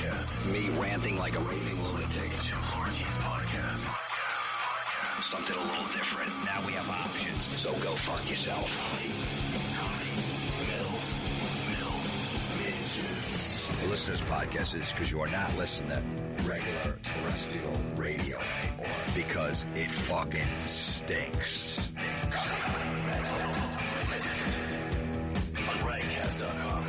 podcast. Me ranting like a raving lunatic. The Jim Florentine podcast. Something a little different. Now we have options, so go fuck yourself. You listen to this podcast is because you are not listening to regular terrestrial radio anymore because it fucking stinks. On Rantcast.com.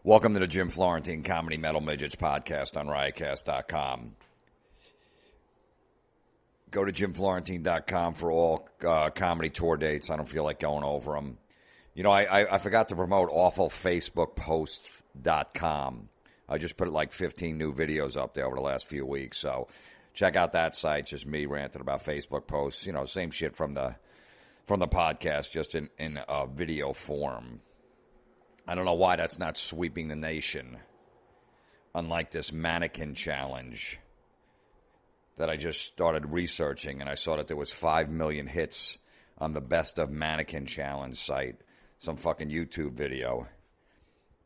Welcome to the Jim Florentine Comedy Metal Midgets podcast on riotcast.com. Go to jimflorentine.com for all comedy tour dates. I don't feel like going over them. You know, I forgot to promote awfulfacebookposts.com. I just put like 15 new videos up there over the last few weeks. So check out that site. Just me ranting about Facebook posts. You know, same shit from the podcast, just in video form. I don't know why that's not sweeping the nation, unlike this mannequin challenge that I just started researching, and I saw that there was 5 million hits on the Best of Mannequin Challenge site, some fucking YouTube video,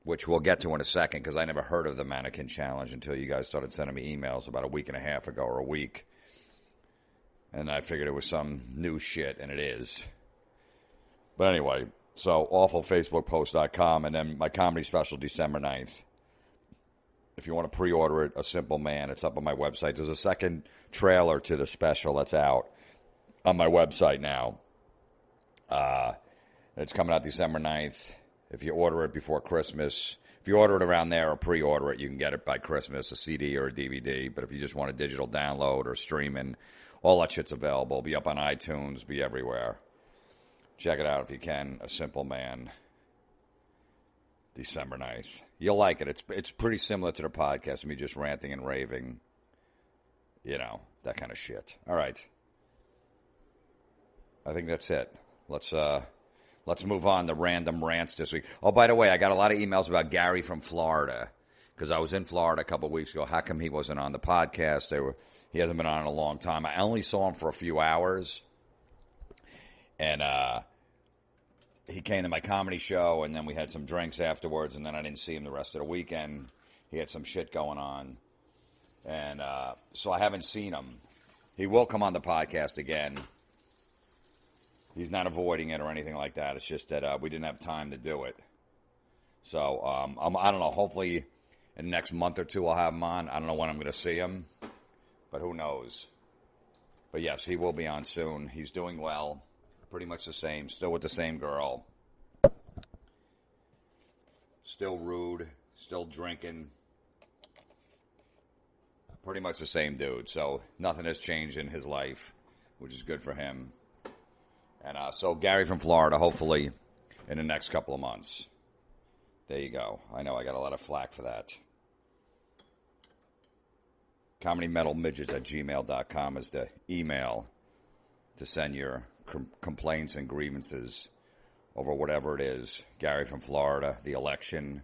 which we'll get to in a second because I never heard of the Mannequin Challenge until you guys started sending me emails about a week and a half ago or a week, and I figured it was some new shit, and it is. But anyway... So, awfulfacebookpost.com, and then my comedy special, December 9th. If you want to pre-order it, A Simple Man, it's up on my website. There's a second trailer to the special that's out on my website now. It's coming out December 9th. If you order it before Christmas, if you order it around there or pre-order it, you can get it by Christmas, a CD or a DVD. But if you just want a digital download or streaming, all that shit's available. Be up on iTunes, be everywhere. Check it out if you can. A Simple Man, December 9th. You'll like it. It's pretty similar to the podcast, me just ranting and raving. You know, that kind of shit. All right. I think that's it. Let's move on to random rants this week. Oh, by the way, I got a lot of emails about Gary from Florida because I was in Florida a couple of weeks ago. How come he wasn't on the podcast? He hasn't been on in a long time. I only saw him for a few hours. And he came to my comedy show, and then we had some drinks afterwards, and then I didn't see him the rest of the weekend. He had some shit going on. And so I haven't seen him. He will come on the podcast again. He's not avoiding it or anything like that. It's just that we didn't have time to do it. So I don't know. Hopefully in the next month or two I'll have him on. I don't know when I'm going to see him, but who knows. But yes, he will be on soon. He's doing well. Pretty much the same. Still with the same girl. Still rude. Still drinking. Pretty much the same dude. So nothing has changed in his life, which is good for him. And so Gary from Florida, hopefully in the next couple of months. There you go. I know I got a lot of flack for that. ComedyMetalMidgets@gmail.com is the email to send your complaints and grievances over whatever it is. Gary from Florida, the election.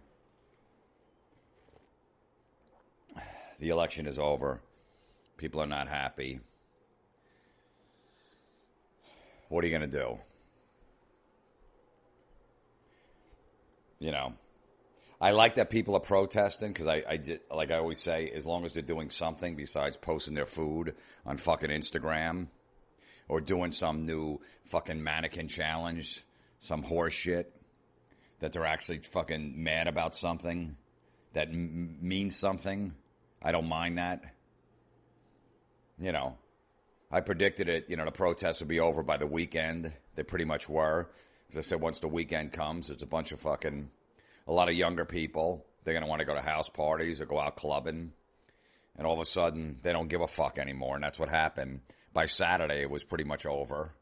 The election is over. People are not happy. What are you going to do? You know, I like that people are protesting because I did, like I always say, as long as they're doing something besides posting their food on fucking Instagram. Or doing some new fucking mannequin challenge, some horse shit, that they're actually fucking mad about something that means something. I don't mind that. You know, I predicted it, you know, the protests would be over by the weekend. They pretty much were. As I said, once the weekend comes, it's a bunch of a lot of younger people. They're going to want to go to house parties or go out clubbing. And all of a sudden, they don't give a fuck anymore. And that's what happened. By Saturday, it was pretty much over.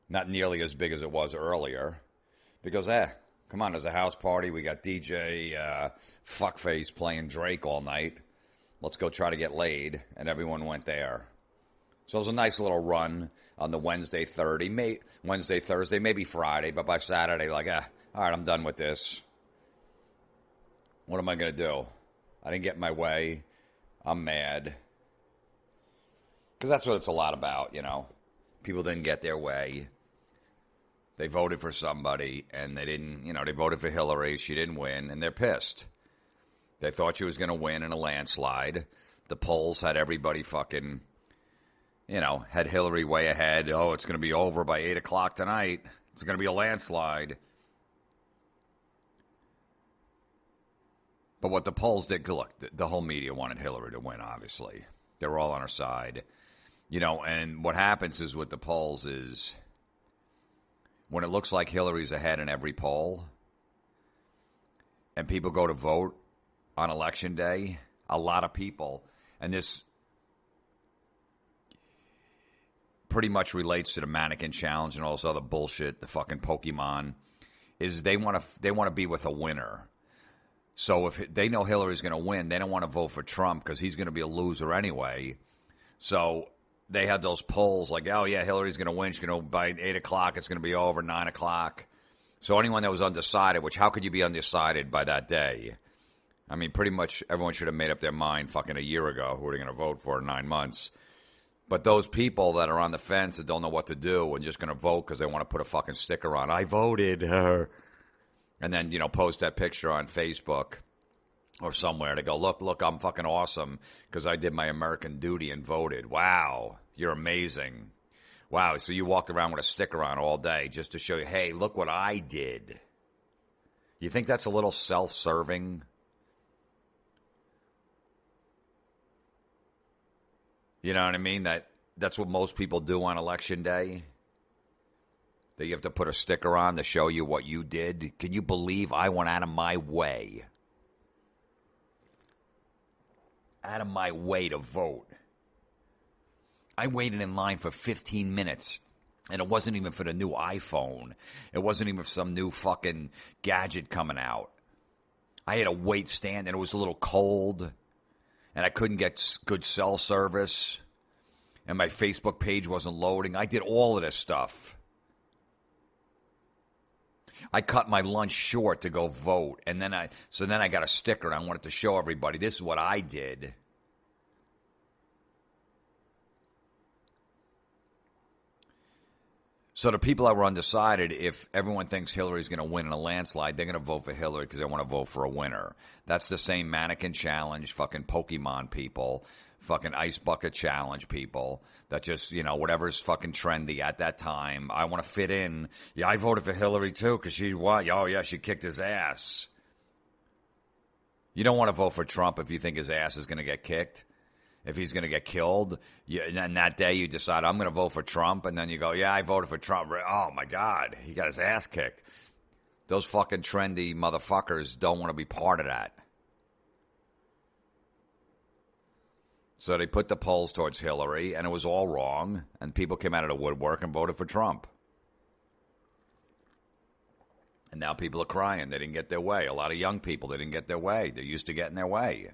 Not nearly as big as it was earlier. Because, come on, there's a house party. We got DJ Fuckface playing Drake all night. Let's go try to get laid. And everyone went there. So it was a nice little run on the Wednesday, Thursday, maybe Friday. But by Saturday, like, all right, I'm done with this. What am I going to do? I didn't get my way. I'm mad. Because that's what it's a lot about, you know. People didn't get their way. They voted for somebody, and they didn't, you know, they voted for Hillary. She didn't win, and they're pissed. They thought she was going to win in a landslide. The polls had everybody fucking, you know, had Hillary way ahead. Oh, it's going to be over by 8 o'clock tonight. It's going to be a landslide. But what the polls did, look, the whole media wanted Hillary to win, obviously. They were all on her side. You know, and what happens is with the polls is when it looks like Hillary's ahead in every poll and people go to vote on Election Day, a lot of people, and this pretty much relates to the mannequin challenge and all this other bullshit, the fucking Pokemon, is they want to be with a winner. So if they know Hillary's going to win, they don't want to vote for Trump because he's going to be a loser anyway. So they had those polls like, oh, yeah, Hillary's going to win. She's going to, by 8 o'clock, it's going to be over, 9 o'clock. So anyone that was undecided, which how could you be undecided by that day? I mean, pretty much everyone should have made up their mind fucking a year ago who they're going to vote for in 9 months. But those people that are on the fence that don't know what to do and just going to vote because they want to put a fucking sticker on, I voted her. And then, you know, post that picture on Facebook or somewhere to go, look, I'm fucking awesome because I did my American duty and voted. Wow, you're amazing. Wow, so you walked around with a sticker on all day just to show you, hey, look what I did. You think that's a little self-serving? You know what I mean? That's what most people do on Election Day. That you have to put a sticker on to show you what you did. Can you believe I went out of my way? Out of my way to vote. I waited in line for 15 minutes. And it wasn't even for the new iPhone. It wasn't even for some new fucking gadget coming out. I had to wait stand and it was a little cold. And I couldn't get good cell service. And my Facebook page wasn't loading. I did all of this stuff. I cut my lunch short to go vote, and then I got a sticker, and I wanted to show everybody this is what I did. So the people that were undecided, if everyone thinks Hillary's going to win in a landslide, they're going to vote for Hillary because they want to vote for a winner. That's the same mannequin challenge, fucking Pokemon people, fucking ice bucket challenge people that just, you know, whatever's fucking trendy at that time. I want to fit in. Yeah, I voted for Hillary too because she won. Oh, yeah, she kicked his ass. You don't want to vote for Trump if you think his ass is going to get kicked. If he's going to get killed, and that day you decide, I'm going to vote for Trump, and then you go, yeah, I voted for Trump. Oh, my God, he got his ass kicked. Those fucking trendy motherfuckers don't want to be part of that. So they put the polls towards Hillary, and it was all wrong, and people came out of the woodwork and voted for Trump. And now people are crying. They didn't get their way. A lot of young people, they didn't get their way. They're used to getting their way.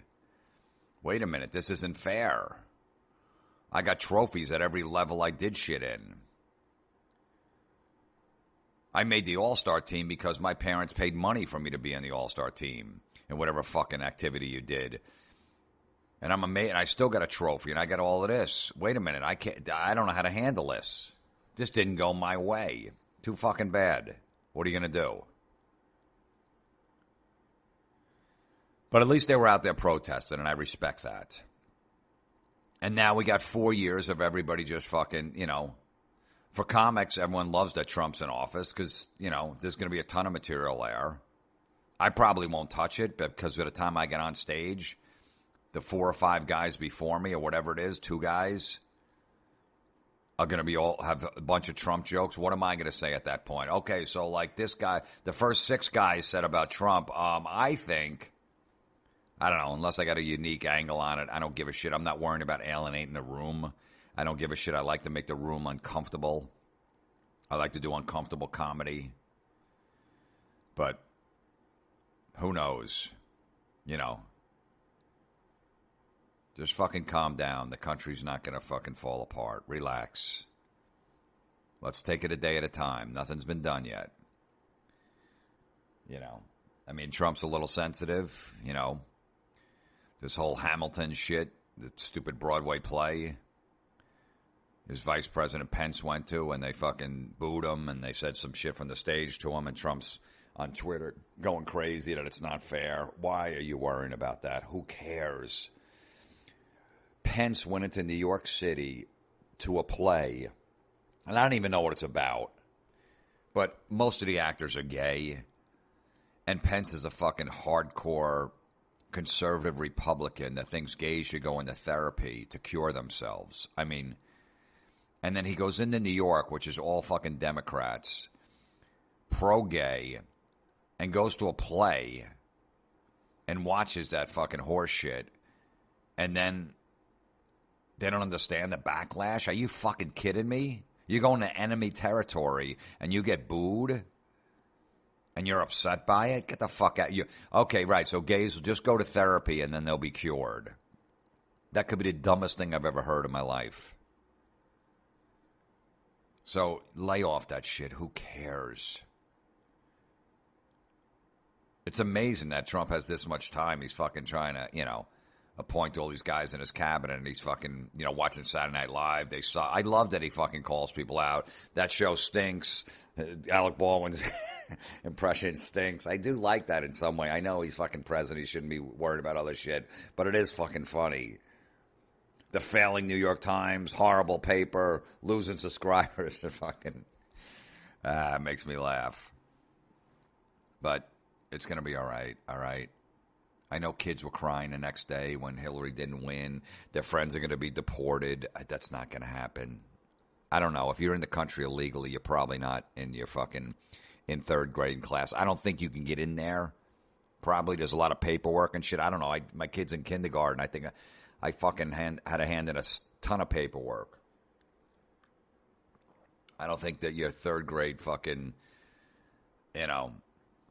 Wait a minute, this isn't fair. I got trophies at every level I did shit in. I made the All-Star team because my parents paid money for me to be in the All-Star team in whatever fucking activity you did. And I'm amazed, and I still got a trophy, and I got all of this. Wait a minute, I don't know how to handle this. This didn't go my way. Too fucking bad. What are you going to do? But at least they were out there protesting, and I respect that. And now we got 4 years of everybody just fucking, you know. For comics, everyone loves that Trump's in office because, you know, there's going to be a ton of material there. I probably won't touch it because by the time I get on stage, the 4 or 5 guys before me or whatever it is, 2 guys, are going to be all have a bunch of Trump jokes. What am I going to say at that point? Okay, so like this guy, the first 6 guys said about Trump, I think I don't know, unless I got a unique angle on it, I don't give a shit. I'm not worrying about alienating the room. I don't give a shit. I like to make the room uncomfortable. I like to do uncomfortable comedy. But who knows? You know. Just fucking calm down. The country's not going to fucking fall apart. Relax. Let's take it a day at a time. Nothing's been done yet. You know. I mean, Trump's a little sensitive, you know. This whole Hamilton shit, the stupid Broadway play his Vice President Pence went to, and they fucking booed him, and they said some shit from the stage to him, and Trump's on Twitter going crazy that it's not fair. Why are you worrying about that? Who cares? Pence went into New York City to a play, and I don't even know what it's about, but most of the actors are gay, and Pence is a fucking hardcore conservative Republican that thinks gays should go into therapy to cure themselves. I mean, and then he goes into New York, which is all fucking Democrats, pro-gay, and goes to a play and watches that fucking horse shit, and then they don't understand the backlash. Are you fucking kidding me? You go into enemy territory and you get booed? And you're upset by it? Get the fuck out. Okay, right, so gays will just go to therapy and then they'll be cured. That could be the dumbest thing I've ever heard in my life. So lay off that shit. Who cares? It's amazing that Trump has this much time. He's fucking trying to, you know, appoint all these guys in his cabinet, and he's fucking, you know, watching Saturday Night Live. I love that he fucking calls people out. That show stinks. Alec Baldwin's impression stinks. I do like that in some way. I know he's fucking president. He shouldn't be worried about other shit, but it is fucking funny. The failing New York Times, horrible paper, losing subscribers. Fucking makes me laugh. But it's going to be all right, all right? I know kids were crying the next day when Hillary didn't win. Their friends are going to be deported. That's not going to happen. I don't know. If you're in the country illegally, you're probably not in your fucking in third grade class. I don't think you can get in there. Probably there's a lot of paperwork and shit. I don't know. My kid's in kindergarten. I think I fucking had to hand in a ton of paperwork. I don't think that your third grade fucking, you know,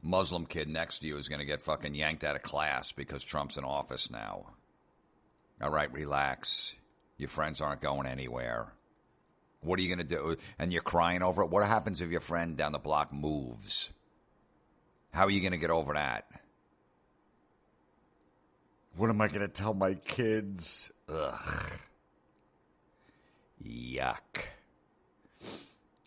Muslim kid next to you is going to get fucking yanked out of class because Trump's in office now. All right, relax. Your friends aren't going anywhere. What are you going to do? And you're crying over it? What happens if your friend down the block moves? How are you going to get over that? What am I going to tell my kids? Ugh. Yuck.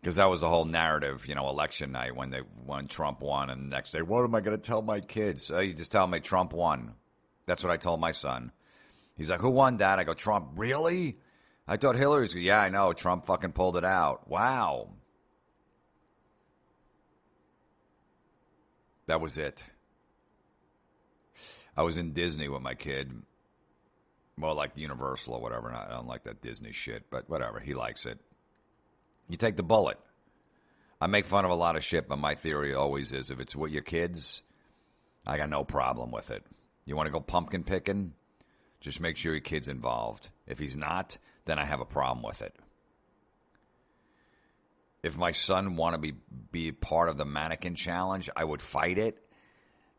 Because that was the whole narrative, you know, election night when Trump won, and the next day, what am I going to tell my kids? You just tell me Trump won. That's what I told my son. He's like, who won, Dad? I go, Trump. Really? I thought Hillary's. Yeah, I know. Trump fucking pulled it out. Wow. That was it. I was in Disney with my kid. Well, like Universal or whatever. I don't like that Disney shit, but whatever. He likes it. You take the bullet. I make fun of a lot of shit, but my theory always is if it's with your kids, I got no problem with it. You want to go pumpkin picking? Just make sure your kid's involved. If he's not, then I have a problem with it. If my son want to be part of the mannequin challenge, I would fight it.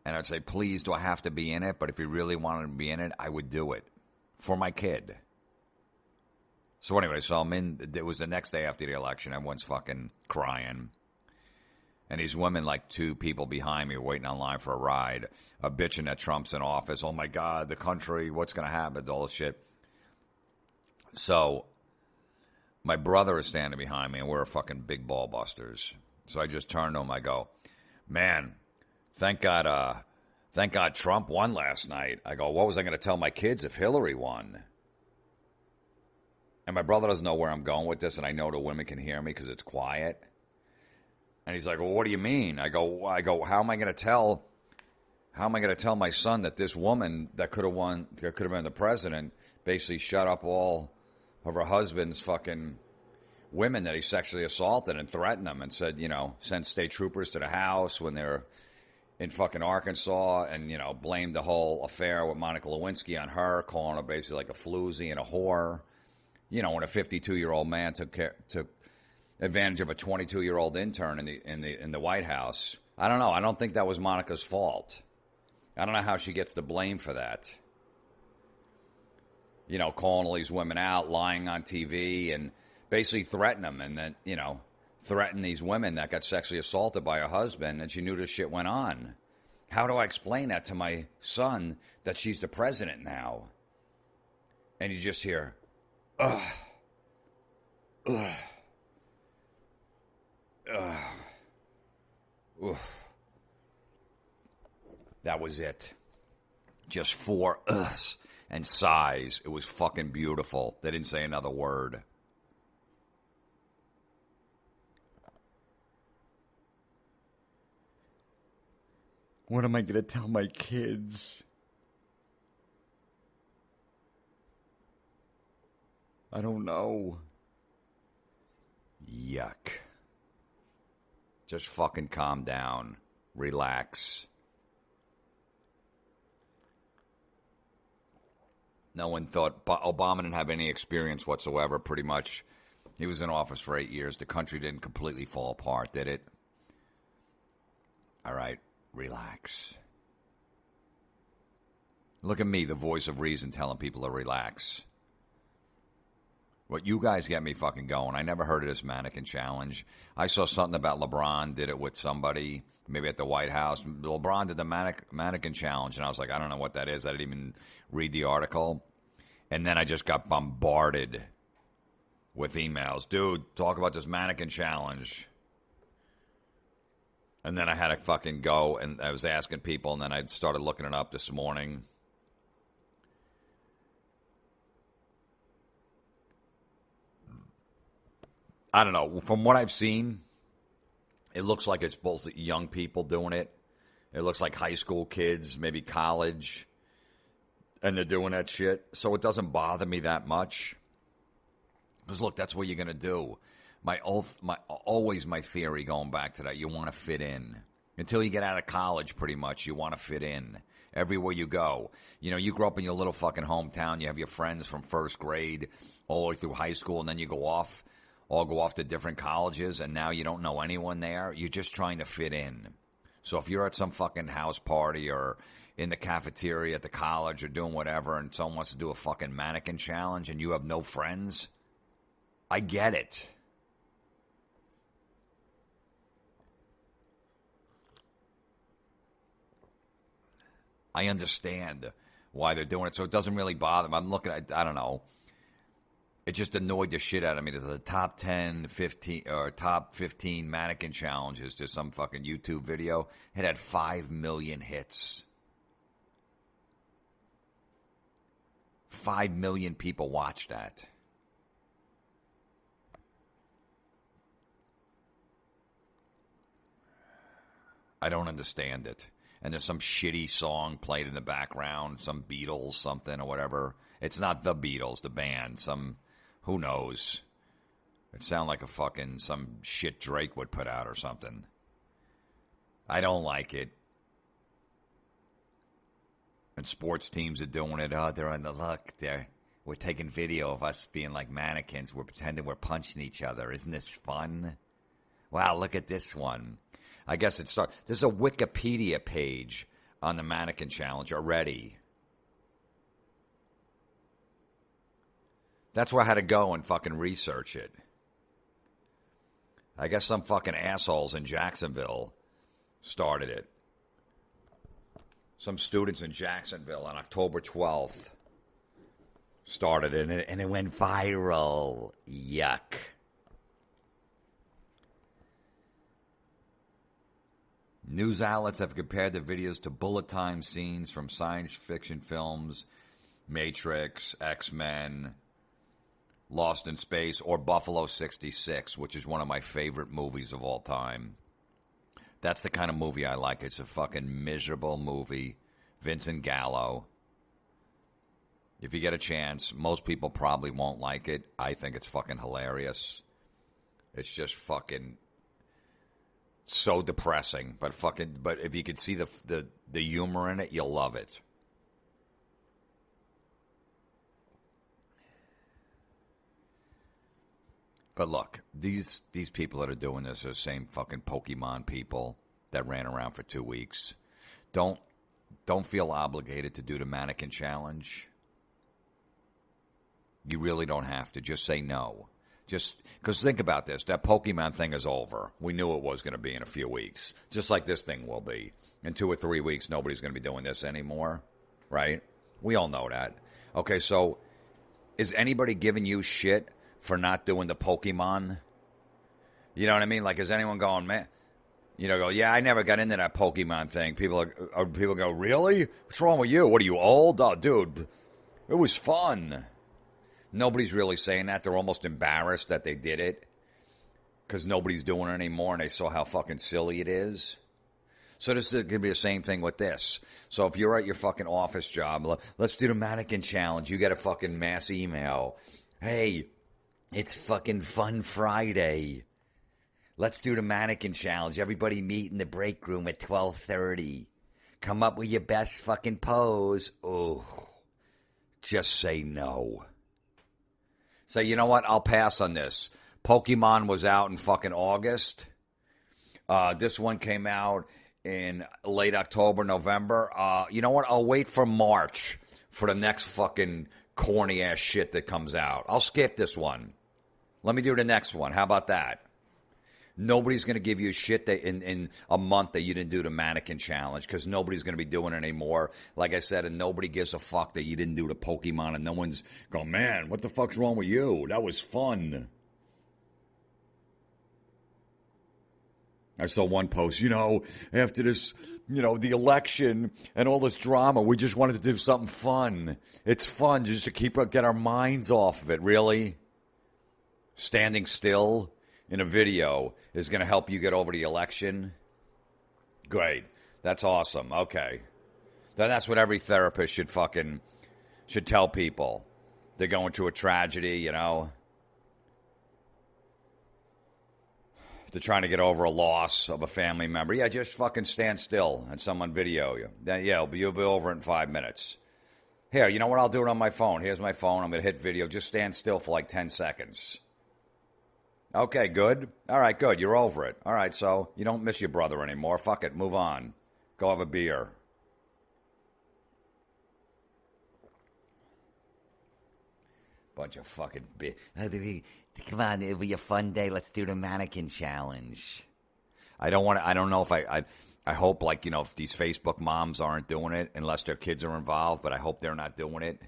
And I'd say, please, do I have to be in it? But if he really wanted to be in it, I would do it for my kid. So anyway, so I'm in. It was the next day after the election. Everyone's fucking crying. And these women, like two people behind me, waiting online for a ride, are bitching that Trump's in office. Oh, my God, the country, what's going to happen? All this shit. So my brother is standing behind me, and we're fucking big ball busters. So I just turned to him. I go, man, thank God Trump won last night. I go, what was I going to tell my kids if Hillary won? And my brother doesn't know where I'm going with this, and I know the women can hear me because it's quiet. And he's like, well, what do you mean? I go, how am I going to tell my son that this woman that could have been the president, basically shut up all of her husband's fucking women that he sexually assaulted and threatened them and said, you know, send state troopers to the house when they're, in fucking Arkansas and, blamed the whole affair with Monica Lewinsky on her, calling her basically like a floozy and a whore. When a 52-year-old man took advantage of a 22-year-old intern in the White House. I don't know. I don't think that was Monica's fault. I don't know how she gets the blame for that. Calling all these women out, lying on TV, and basically threatening them, and then, threaten these women that got sexually assaulted by her husband, and she knew this shit went on. How do I explain that to my son that she's the president now? And you just hear, ugh, ugh, ugh, ugh. That was it. Just 4 uhs and sighs. It was fucking beautiful. They didn't say another word. What am I going to tell my kids? I don't know. Yuck. Just fucking calm down. Relax. No one thought Obama didn't have any experience whatsoever, pretty much. He was in office for 8 years. The country didn't completely fall apart, did it? All right. Relax. Look at me, the voice of reason, telling people to relax. What you guys get me fucking going. I never heard of this mannequin challenge. I saw something about LeBron did it with somebody, maybe at the White House. LeBron did the mannequin challenge, and I was like, I don't know what that is. I didn't even read the article. And then I just got bombarded with emails. Dude, talk about this mannequin challenge. And then I had to fucking go, and I was asking people, and then I started looking it up this morning. I don't know. From what I've seen, it looks like it's both young people doing it. It looks like high school kids, maybe college, and they're doing that shit. So it doesn't bother me that much. Because, look, that's what you're going to do. Always my theory going back to that, you want to fit in. Until you get out of college, pretty much, you want to fit in. Everywhere you go. You grow up in your little fucking hometown. You have your friends from first grade all the way through high school, and then you go off to different colleges, and now you don't know anyone there. You're just trying to fit in. So if you're at some fucking house party or in the cafeteria at the college or doing whatever, and someone wants to do a fucking mannequin challenge and you have no friends, I get it. I understand why they're doing it, so it doesn't really bother me. I'm looking at, I don't know. It just annoyed the shit out of me. The top 10, 15, or top 15 mannequin challenges to some fucking YouTube video. It had 5 million hits. 5 million people watched that. I don't understand it. And there's some shitty song played in the background, some Beatles, something or whatever. It's not the Beatles, the band, who knows? It sounds like some shit Drake would put out or something. I don't like it. And sports teams are doing it. Oh, they're on the look. We're taking video of us being like mannequins. We're pretending we're punching each other. Isn't this fun? Wow, look at this one. I guess there's a Wikipedia page on the mannequin challenge already. That's where I had to go and fucking research it. I guess some fucking assholes in Jacksonville started it. Some students in Jacksonville on October 12th started it, and it went viral. Yuck. News outlets have compared the videos to bullet time scenes from science fiction films, Matrix, X-Men, Lost in Space, or Buffalo 66, which is one of my favorite movies of all time. That's the kind of movie I like. It's a fucking miserable movie. Vincent Gallo. If you get a chance, most people probably won't like it. I think it's fucking hilarious. It's just fucking It's so depressing, but if you could see the humor in it, you'll love it. But look, these people that are doing this are the same fucking Pokemon people that ran around for 2 weeks. Don't feel obligated to do the mannequin challenge. You really don't have to. Just say no. Just because think about this. That Pokemon thing is over. We knew it was going to be in a few weeks. Just like this thing will be. In 2 or 3 weeks, nobody's going to be doing this anymore. Right? We all know that. Okay, so is anybody giving you shit for not doing the Pokemon? You know what I mean? Like, is anyone going, man? You know, yeah, I never got into that Pokemon thing. People go, really? What's wrong with you? What are you, old? Oh, dude, it was fun. Nobody's really saying that. They're almost embarrassed that they did it because nobody's doing it anymore and they saw how fucking silly it is. So this is going to be the same thing with this. So if you're at your fucking office job, let's do the mannequin challenge. You get a fucking mass email. Hey, it's fucking Fun Friday. Let's do the mannequin challenge. Everybody meet in the break room at 12:30. Come up with your best fucking pose. Oh, just say no. Say, you know what? I'll pass on this. Pokemon was out in fucking August. This one came out in late October, November. You know what? I'll wait for March for the next fucking corny ass shit that comes out. I'll skip this one. Let me do the next one. How about that? Nobody's going to give you shit that in a month that you didn't do the mannequin challenge because nobody's going to be doing it anymore. Like I said, and nobody gives a fuck that you didn't do the Pokemon, and no one's going, man, what the fuck's wrong with you? That was fun. I saw one post, after this, the election and all this drama, we just wanted to do something fun. It's fun just to get our minds off of it, really. Standing still in a video is going to help you get over the election. Great. That's awesome. Okay. Then that's what every therapist should tell people. They're going through a tragedy, They're trying to get over a loss of a family member. Yeah, just fucking stand still and someone video you. Then, yeah, you'll be over in 5 minutes. Here, you know what? I'll do it on my phone. Here's my phone. I'm going to hit video. Just stand still for like 10 seconds. Okay, good. All right, good. You're over it. All right, so you don't miss your brother anymore. Fuck it. Move on. Go have a beer. Bunch of fucking come on, it'll be a fun day. Let's do the mannequin challenge. I don't know if I hope, if these Facebook moms aren't doing it unless their kids are involved, but I hope they're not doing it.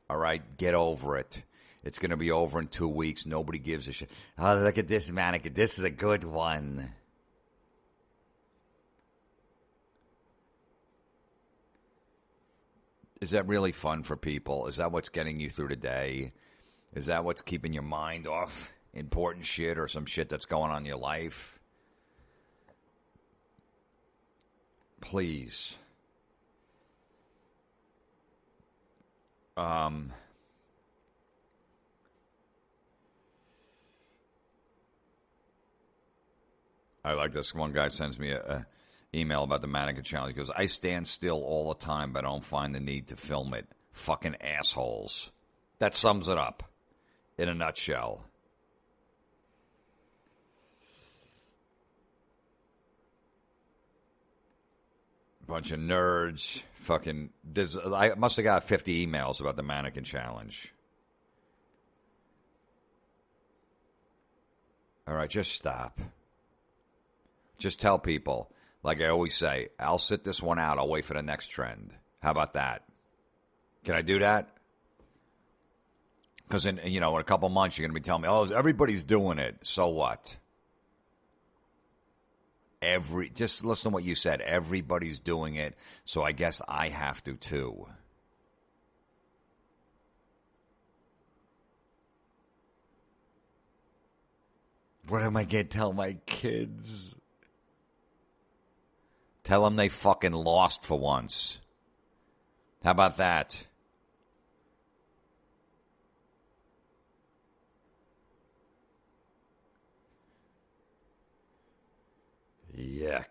All right, get over it. It's going to be over in 2 weeks. Nobody gives a shit. Oh, look at this mannequin. This is a good one. Is that really fun for people? Is that what's getting you through the day? Is that what's keeping your mind off important shit or some shit that's going on in your life? Please. I like this. One guy sends me a email about the mannequin challenge. He goes, I stand still all the time, but I don't find the need to film it. Fucking assholes. That sums it up in a nutshell. Bunch of nerds. Fucking. I must have got 50 emails about the mannequin challenge. All right, just stop. Just tell people, like I always say, I'll sit this one out. I'll wait for the next trend. How about that? Can I do that? Because in a couple months, you're going to be telling me, oh, everybody's doing it. So what? Just listen to what you said. Everybody's doing it, so I guess I have to too. What am I going to tell my kids? Tell them they fucking lost for once. How about that? Yuck.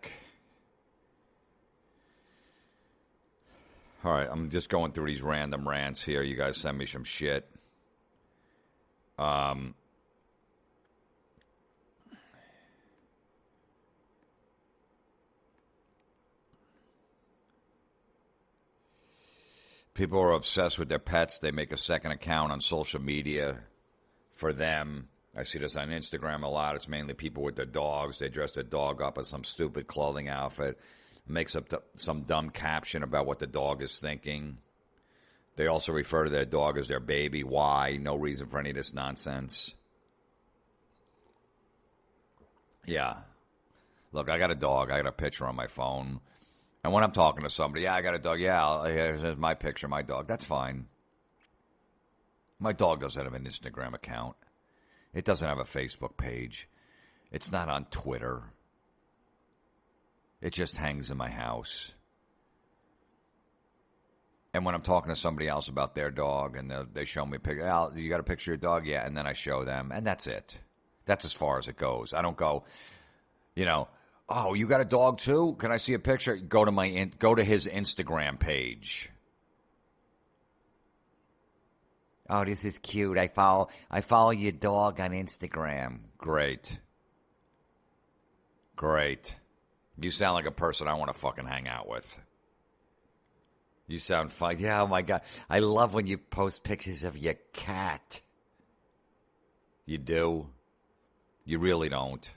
All right, I'm just going through these random rants here. You guys send me some shit. People are obsessed with their pets. They make a second account on social media for them. I see this on Instagram a lot. It's mainly people with their dogs. They dress their dog up as some stupid clothing outfit. Makes up some dumb caption about what the dog is thinking. They also refer to their dog as their baby. Why? No reason for any of this nonsense. Yeah. Look, I got a dog. I got a picture on my phone. And when I'm talking to somebody, yeah, I got a dog. Yeah, here's my picture, my dog. That's fine. My dog doesn't have an Instagram account. It doesn't have a Facebook page. It's not on Twitter. It just hangs in my house. And when I'm talking to somebody else about their dog and they show me a picture, Al, you got a picture of your dog? Yeah, and then I show them, and that's it. That's as far as it goes. I don't go, oh, you got a dog too? Can I see a picture? Go to his Instagram page. Oh, this is cute. I follow your dog on Instagram. Great. You sound like a person I want to fucking hang out with. You sound fine. Yeah, oh my God. I love when you post pictures of your cat. You do? You really don't.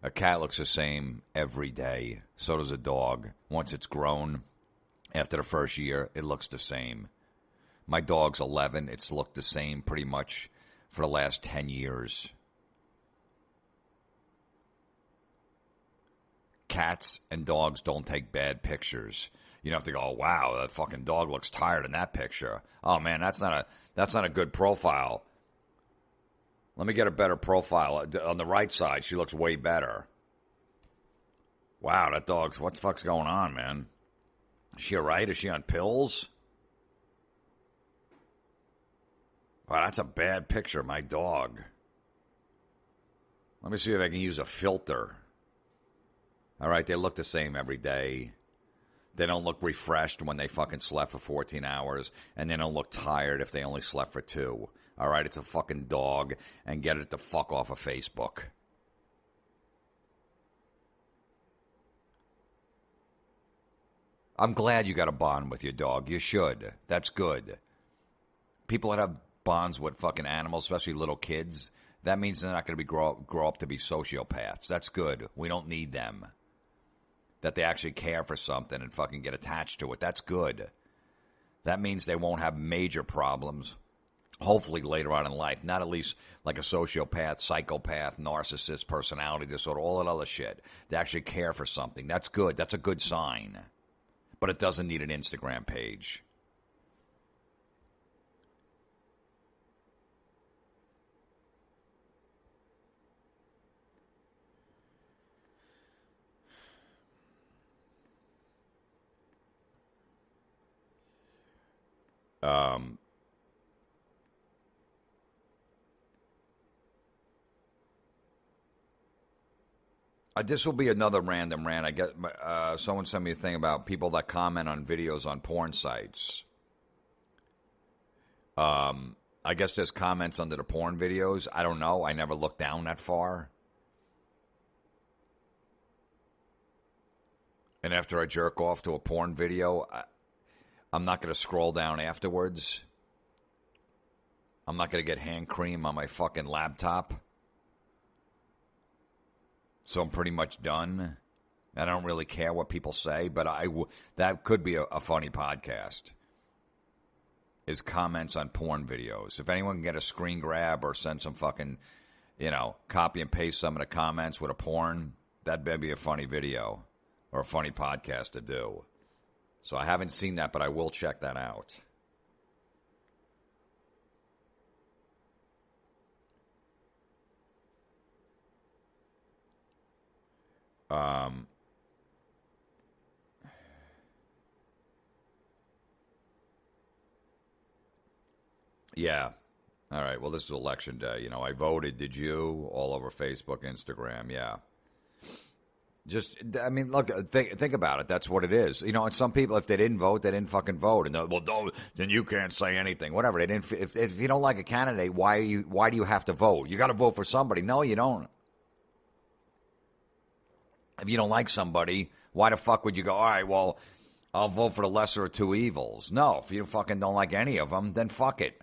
A cat looks the same every day. So does a dog. Once it's grown, after the first year, it looks the same. My dog's 11. It's looked the same pretty much for the last 10 years. Cats and dogs don't take bad pictures. You don't have to go, oh, wow, that fucking dog looks tired in that picture. Oh, man, that's not a good profile. Let me get a better profile. On the right side, she looks way better. Wow, that dog's... What the fuck's going on, man? Is she all right? Is she on pills? Wow, that's a bad picture of my dog. Let me see if I can use a filter. All right, they look the same every day. They don't look refreshed when they fucking slept for 14 hours, and they don't look tired if they only slept for 2. All right, it's a fucking dog, and get it the fuck off of Facebook. I'm glad you got a bond with your dog. You should. That's good. People that have bonds with fucking animals, especially little kids, that means they're not going to be grow up to be sociopaths. That's good. We don't need them. That they actually care for something and fucking get attached to it. That's good. That means they won't have major problems, hopefully later on in life. Not at least like a sociopath, psychopath, narcissist, personality disorder, all that other shit. They actually care for something. That's good. That's a good sign. But it doesn't need an Instagram page. This will be another random rant. I get someone sent me a thing about people that comment on videos on porn sites. I guess there's comments under the porn videos. I don't know. I never looked down that far. And after I jerk off to a porn video, I'm not going to scroll down afterwards. I'm not going to get hand cream on my fucking laptop. So I'm pretty much done. I don't really care what people say, but that could be a funny podcast. Is comments on porn videos. If anyone can get a screen grab or send some fucking, copy and paste some of the comments with a porn, that'd be a funny video or a funny podcast to do. So I haven't seen that, but I will check that out. Yeah. All right. Well, this is election day. You know, I voted. Did you? All over Facebook, Instagram. Yeah. Just, I mean, look, think about it. That's what it is. You know, and some people, if they didn't vote, they didn't fucking vote. And well, no, then you can't say anything. Whatever. They didn't. If you don't like a candidate, why do you have to vote? You got to vote for somebody. No, you don't. If you don't like somebody, why the fuck would you go? All right, well, I'll vote for the lesser of two evils. No, if you fucking don't like any of them, then fuck it.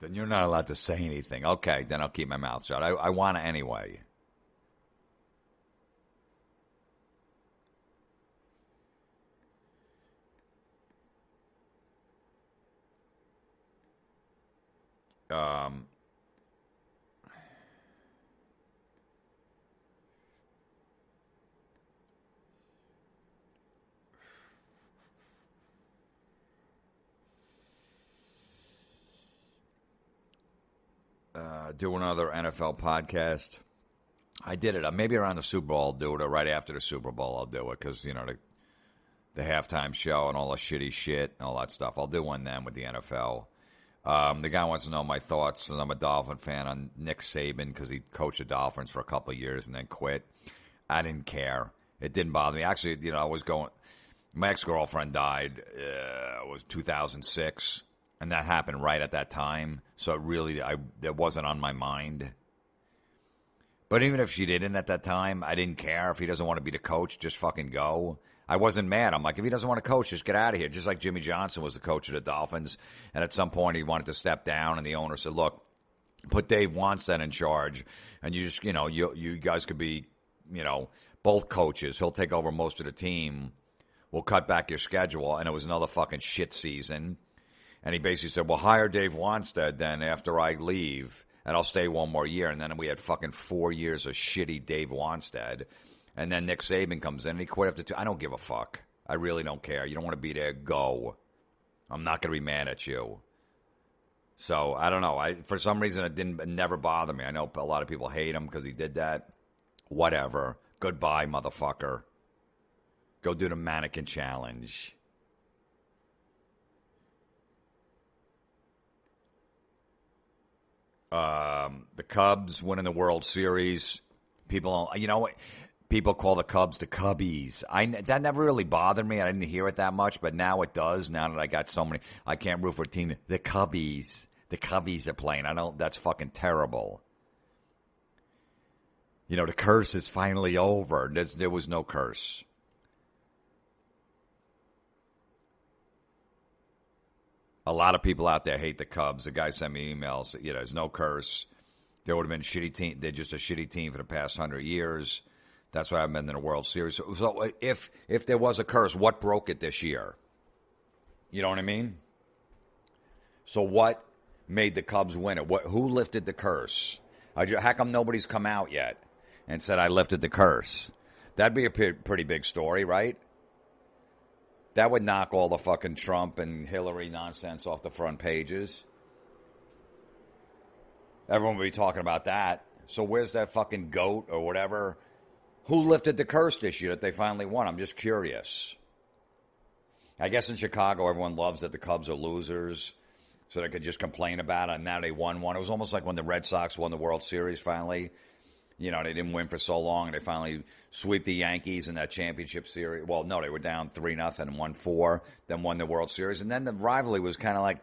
Then you're not allowed to say anything. Okay, then I'll keep my mouth shut. I want to anyway. Do another NFL podcast. I did it. Maybe around the Super Bowl I'll do it, or right after the Super Bowl I'll do it, because, you know, the halftime show and all the shitty shit and all that stuff. I'll do one then with the NFL. The guy wants to know my thoughts, and I'm a Dolphin fan, on Nick Saban, because he coached the Dolphins for a couple of years and then quit. I didn't care. It didn't bother me. Actually, you know, I was going... My ex-girlfriend died, it was 2006, and that happened right at that time. So it wasn't on my mind. But even if she didn't at that time, I didn't care. If he doesn't want to be the coach, just fucking go. I wasn't mad. I'm like, if he doesn't want to coach, just get out of here. Just like Jimmy Johnson was the coach of the Dolphins, and at some point he wanted to step down, and the owner said, look, put Dave Wannstedt in charge, and you just, you know, you guys could be, you know, both coaches. He'll take over most of the team. We'll cut back your schedule. And it was another fucking shit season. And he basically said, well, hire Dave Wannstedt then after I leave, and I'll stay one more year. And then we had fucking 4 years of shitty Dave Wannstedt. And then Nick Saban comes in, and he quit after 2. I don't give a fuck. I really don't care. You don't want to be there, go. I'm not going to be mad at you. So, I don't know. For some reason, it never bothered me. I know a lot of people hate him because he did that. Whatever. Goodbye, motherfucker. Go do the mannequin challenge. The Cubs winning the World Series. People, you know what? People call the Cubs the Cubbies. That never really bothered me. I didn't hear it that much, but now it does. Now that I got so many, I can't root for a team. The Cubbies. The Cubbies are playing. I know that's fucking terrible. You know, the curse is finally over. There was no curse. A lot of people out there hate the Cubs. The guy sent me emails. You know, there's no curse. There would have been a shitty team. They're just a shitty team for the past 100 years. That's why I've been in the World Series. So if there was a curse, what broke it this year? You know what I mean? So what made the Cubs win it? Who lifted the curse? How come nobody's come out yet and said I lifted the curse? That'd be a pretty big story, right? That would knock all the fucking Trump and Hillary nonsense off the front pages. Everyone would be talking about that. So where's that fucking goat or whatever? Who lifted the curse this year that they finally won? I'm just curious. I guess in Chicago, everyone loves that the Cubs are losers, so they could just complain about it, and now they won one. It was almost like when the Red Sox won the World Series finally. You know, they didn't win for so long, and they finally sweep the Yankees in that championship series. Well, no, they were down 3-0 and won 4, then won the World Series. And then the rivalry was kind of like,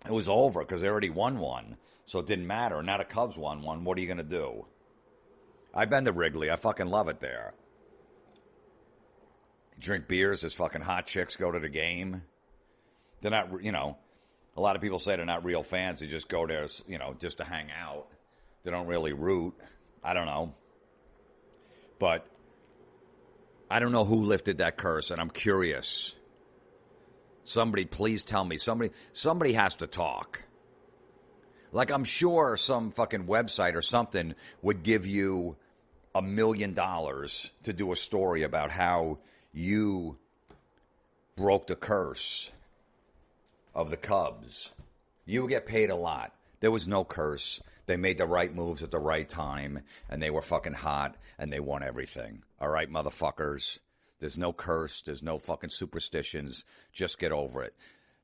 it was over because they already won one, so it didn't matter. And now the Cubs won one. What are you going to do? I've been to Wrigley. I fucking love it there. Drink beers as fucking hot chicks go to the game. They're not, you know, a lot of people say they're not real fans. They just go there, you know, just to hang out. They don't really root. I don't know. But I don't know who lifted that curse, and I'm curious. Somebody, please tell me. Somebody has to talk. Like, I'm sure some fucking website or something would give you $1 million to do a story about how you broke the curse of the Cubs. You would get paid a lot. There was no curse. They made the right moves at the right time, and they were fucking hot, and they won everything. All right, motherfuckers? There's no curse. There's no fucking superstitions. Just get over it.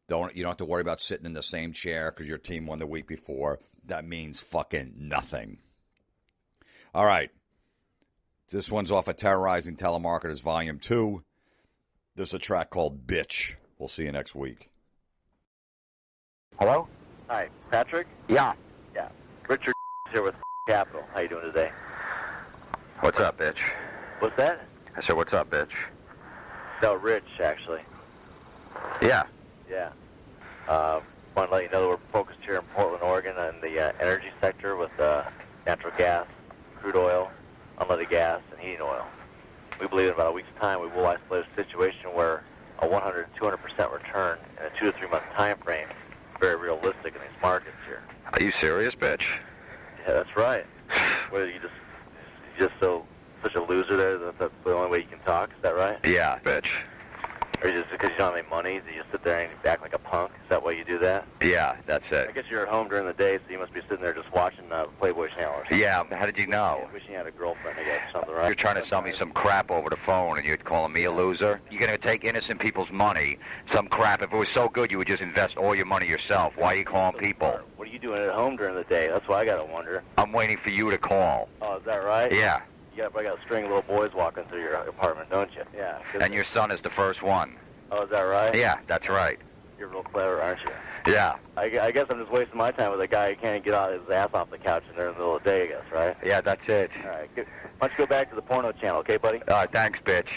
You don't have to worry about sitting in the same chair because your team won the week before. That means fucking nothing. All right. This one's off of Terrorizing Telemarketers Volume 2. This is a track called Bitch. We'll see you next week. Hello? Hi, Patrick? Yeah. Yeah. Richard here with Capital. How you doing today? What's up, bitch? What's that? I said, what's up, bitch? No, Rich, actually. Yeah. Yeah. Want to let you know that we're focused here in Portland, Oregon on the energy sector with natural gas, crude oil, unleaded gas, and heating oil. We believe in about a week's time we will isolate a situation where a 100 to 200% return in a 2 to 3 month time frame is very realistic in these markets here. Are you serious, bitch? Yeah, that's right. What, you just such a loser there that that's the only way you can talk? Is that right? Yeah, bitch. Or just because you don't have any money, do you just sit there and act like a punk? Is that why you do that? Yeah, that's I it. guess you're at home during the day, so you must be sitting there just watching Playboy Channel or something. Yeah, how did you know? Wishing you had a girlfriend to get something, right? You're trying to sell me some crap over the phone, and you're calling me a loser? You're going to take innocent people's money, some crap. If it was so good, you would just invest all your money yourself. Why are you calling people? What are you doing at home during the day? That's what I got to wonder. I'm waiting for you to call. Oh, is that right? Yeah. You probably got a string of little boys walking through your apartment, don't you? Yeah. And your son is the first one. Oh, is that right? Yeah, that's right. You're real clever, aren't you? Yeah. I guess I'm just wasting my time with a guy who can't get out his ass off the couch in there in the middle of the day, I guess, right? Yeah, that's it. All right. Why don't you go back to the porno channel, okay, buddy? Thanks, bitch.